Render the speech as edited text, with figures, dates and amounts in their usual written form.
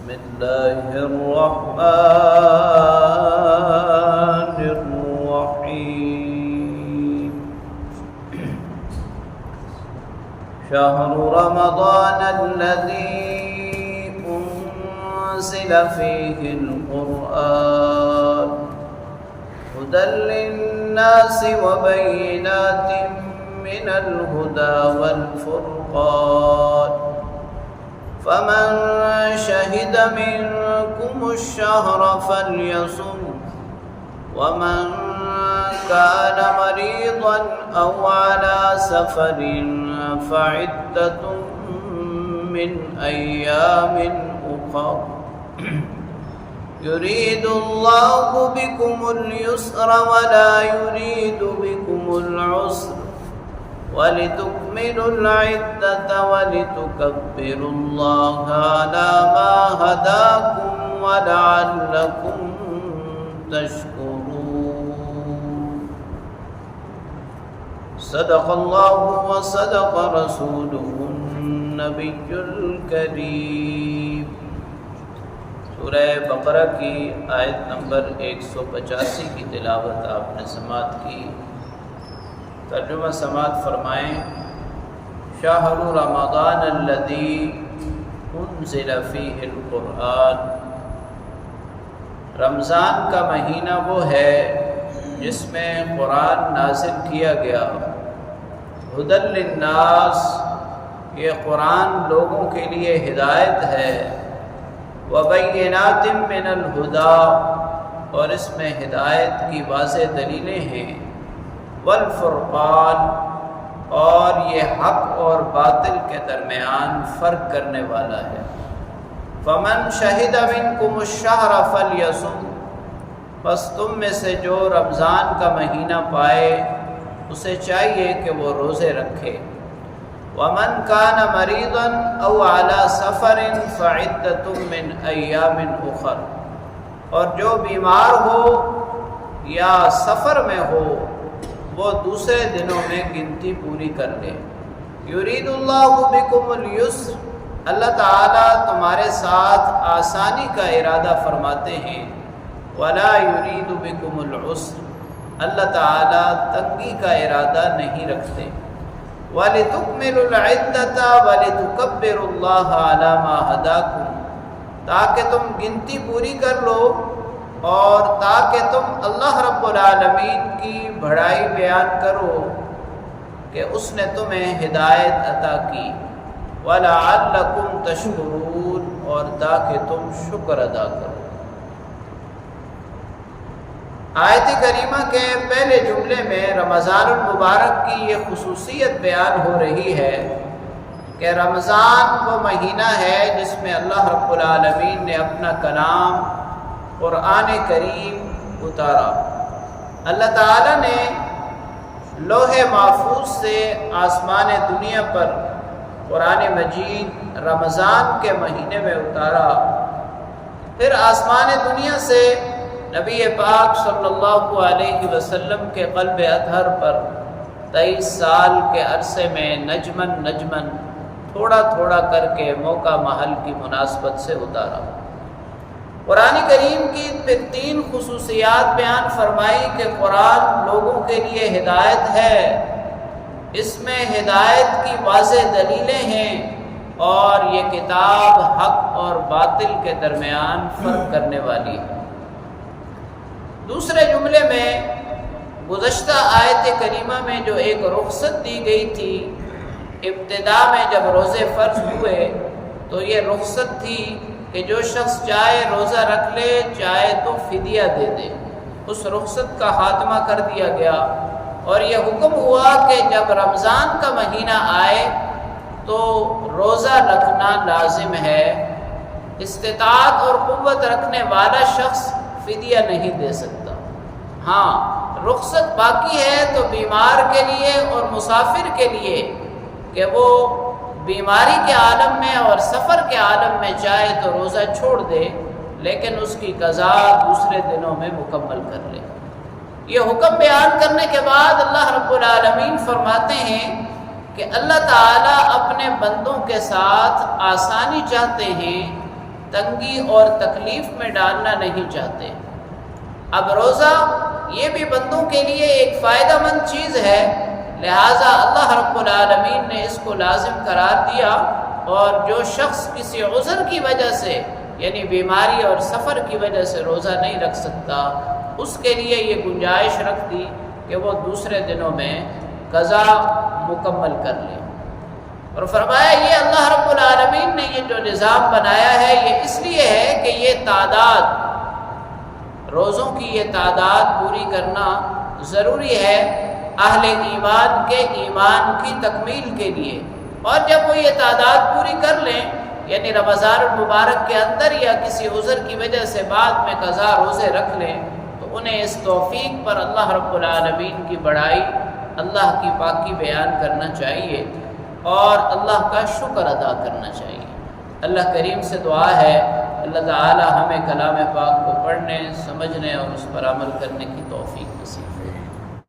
بسم الله الرحمن الرحيم شهر رمضان الذي أنزل فيه القرآن هدى للناس وبينات من الهدى والفرقان فمن شهد منكم الشهر فليصم ومن كان مريضا أو على سفر فعدة من أيام أخر يريد الله بكم اليسر ولا يريد بكم العسر ولتكملوا العدة ولتكبروا الله على ما هداكم ولعلكم تشكرون صدق الله وصدق رسوله النبي الكريم سورہ بقرہ کی آیت نمبر 185 کی تلاوت آپ نے سماعت کی۔ ترجمہ سماعت فرمائیں۔ شہر رمضان الذی انزل فیہ القرآن، رمضان کا مہینہ وہ ہے جس میں قرآن نازل کیا گیا۔ ہدی للناس، یہ قرآن لوگوں کے لیے ہدایت ہے۔ وبینات من الہدی، اور اس میں ہدایت کی واضح دلیلیں ہیں۔ والفرقان، اور یہ حق اور باطل کے درمیان فرق کرنے والا ہے۔ فمن شہد منکم الشہر فلیصم، بس تم میں سے جو رمضان کا مہینہ پائے اسے چاہیے کہ وہ روزے رکھے۔ ومن کان مریضا او علی سفر فعدۃ من ایام اخر، اور جو بیمار ہو یا سفر میں ہو وہ دوسرے دنوں میں گنتی پوری کر لے۔ یرید اللہ بکم اليسر، اللہ تعالیٰ تمہارے ساتھ آسانی کا ارادہ فرماتے ہیں۔ ولا یرید بکم العسر، اللہ تعالیٰ تنگی کا ارادہ نہیں رکھتے۔ وَلِتُكْمِلُوا الْعِدَّةَ وَلِتُكَبِّرُوا اللَّهَ عَلَى مَا هَدَاكُمْ، تاکہ تم گنتی پوری کر لو اور تاکہ تم اللہ رب العالمین کی بڑائی بیان کرو کہ اس نے تمہیں ہدایت عطا کی۔ وَلَعَلَّكُمْ تَشْكُرُونَ، اور تاکہ تم شکر ادا کرو۔ آیت کریمہ کے پہلے جملے میں رمضان المبارک کی یہ خصوصیت بیان ہو رہی ہے کہ رمضان وہ مہینہ ہے جس میں اللہ رب العالمین نے اپنا کلام قرآن کریم اتارا۔ اللہ تعالیٰ نے لوح محفوظ سے آسمان دنیا پر قرآن مجید رمضان کے مہینے میں اتارا، پھر آسمان دنیا سے نبی پاک صلی اللہ علیہ وسلم کے قلب اطہر پر 23 سال کے عرصے میں نجمن نجمن تھوڑا تھوڑا کر کے موقع محل کی مناسبت سے اتارا۔ قرآن کریم کی پھر 3 خصوصیات بیان فرمائی کہ قرآن لوگوں کے لیے ہدایت ہے، اس میں ہدایت کی واضح دلیلیں ہیں، اور یہ کتاب حق اور باطل کے درمیان فرق کرنے والی ہے۔ دوسرے جملے میں گزشتہ آیت کریمہ میں جو ایک رخصت دی گئی تھی، ابتدا میں جب روزے فرض ہوئے تو یہ رخصت تھی کہ جو شخص چاہے روزہ رکھ لے چاہے تو فدیہ دے دے، اس رخصت کا خاتمہ کر دیا گیا، اور یہ حکم ہوا کہ جب رمضان کا مہینہ آئے تو روزہ رکھنا لازم ہے۔ استطاعت اور قوت رکھنے والا شخص فدیہ نہیں دے سکتا۔ ہاں، رخصت باقی ہے تو بیمار کے لیے اور مسافر کے لیے کہ وہ بیماری کے عالم میں اور سفر کے عالم میں چاہے تو روزہ چھوڑ دے، لیکن اس کی قضا دوسرے دنوں میں مکمل کر لے۔ یہ حکم بیان کرنے کے بعد اللہ رب العالمین فرماتے ہیں کہ اللہ تعالیٰ اپنے بندوں کے ساتھ آسانی چاہتے ہیں، تنگی اور تکلیف میں ڈالنا نہیں چاہتے۔ اب روزہ یہ بھی بندوں کے لیے ایک فائدہ مند چیز ہے، لہٰذا اللہ رب العالمین نے اس کو لازم قرار دیا، اور جو شخص کسی عذر کی وجہ سے یعنی بیماری اور سفر کی وجہ سے روزہ نہیں رکھ سکتا، اس کے لیے یہ گنجائش رکھ دی کہ وہ دوسرے دنوں میں قضا مکمل کر لے۔ اور فرمایا یہ اللہ رب العالمین نے یہ جو نظام بنایا ہے یہ اس لیے ہے کہ یہ تعداد، روزوں کی یہ تعداد پوری کرنا ضروری ہے اہل ایمان کے ایمان کی تکمیل کے لیے، اور جب وہ یہ تعداد پوری کر لیں یعنی رمضان المبارک کے اندر یا کسی عذر کی وجہ سے بعد میں قضا روزے رکھ لیں، تو انہیں اس توفیق پر اللہ رب العالمین کی بڑائی، اللہ کی پاکی بیان کرنا چاہیے اور اللہ کا شکر ادا کرنا چاہیے۔ اللہ کریم سے دعا ہے اللہ تعالی ہمیں کلام پاک کو پڑھنے، سمجھنے اور اس پر عمل کرنے کی توفیق نصیب فرمائے۔